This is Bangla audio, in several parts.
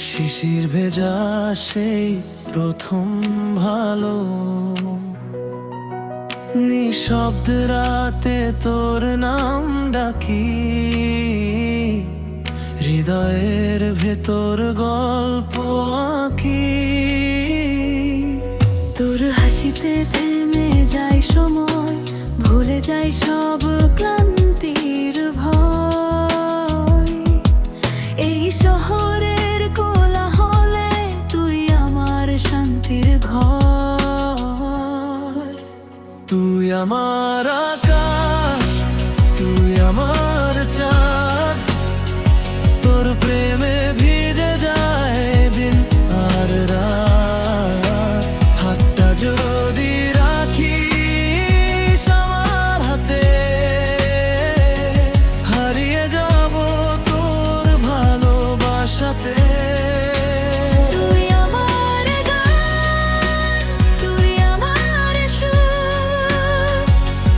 শিশির ভেজা সেই প্রথম ভালো, নিঃশব্দ রাতে তোর নাম ডাকি, হৃদয়ের ভেতর গল্প আঁকি। তোর হাসিতে থেমে যায় সময়, ভুলে যায় সব ক্লান্তির ভয়। এই শহরের কোলাহলে তুই আমার শান্তির ঘর। তুই আমার আকাশ, তুই আমার চাঁদ, তোর প্রেমে ভিজে যায় দিন আর রাত। হাতটা যদি রাখিস আমার হাতে, হারিয়ে যাব তোর ভালোবাসাতে। তুই আমার গান, তুই আমার সুর,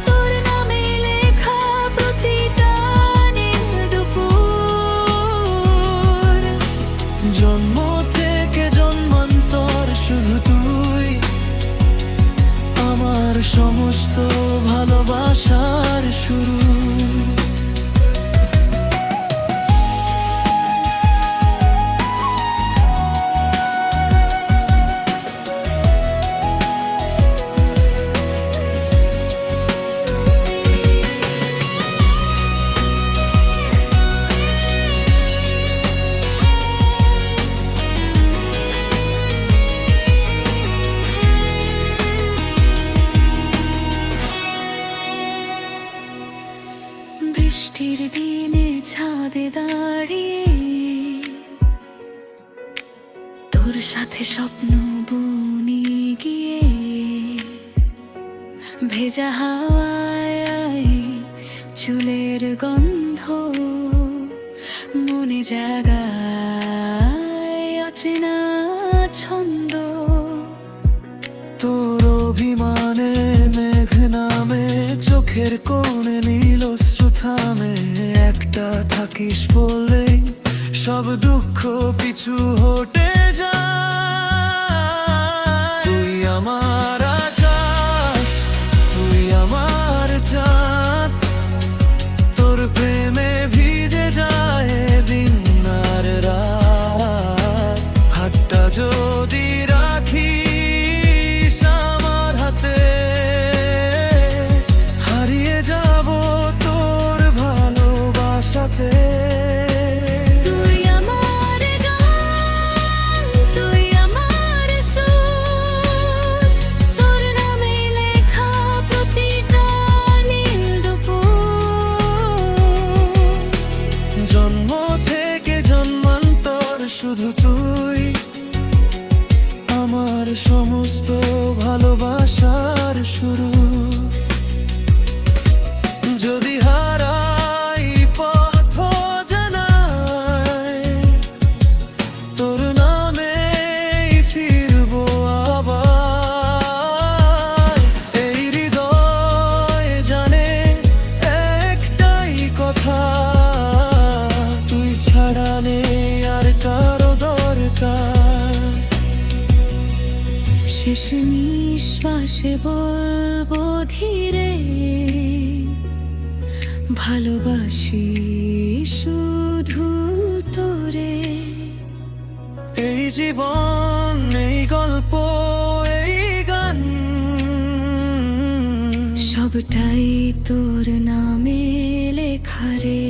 তোর নামে লেখা প্রতিটা নীল দুপুর। জন্ম থেকে জন্মান্তর শুধু তুই, আমার সমস্ত ভালোবাসার শুরু। বৃষ্টির দিনে ছাদে দাঁড়িয়ে তোর সাথে স্বপ্ন বুনি গিয়ে, ভেজা হাওয়ায় চুলের গন্ধ মনে জাগায় অচেনা ছন্দ। তোর অভিমানে মেঘ নামে, চোখের কোণে নীল অশ্রু থামে। একটা থাকিস বলেই সব দুঃখ পিছু হটে যায়। তুই আমার আকাশ, তুই আমার চাঁদ, তোর প্রেমে ভিজে যায় দিন আর রাত। হাতটা যদি রাখিস আমার হাতে, হারিয়ে যাব তোর ভালোবাসাতে। তুই আমার গান, তুই আমার সুর, তোর নামে লেখা প্রতিটা নীল দুপুর। জন্ম থেকে জন্মান্তর শুধু তুই, আমার সমস্ত ভালোবাসার শুরু। যদি হারাই পথ জানাই, তোর নামে ফিরবো আবার। এই হৃদয় জানে একটাই কথা, তুই ছাড়া নেই আর কারো দরকার। শেষ নিঃশ্বাসে বলবো ধীরে, ভালোবাসি শুধু তোরে। এই জীবন, এই গল্প, এই গান, সবটাই তোর নামে লেখা রে।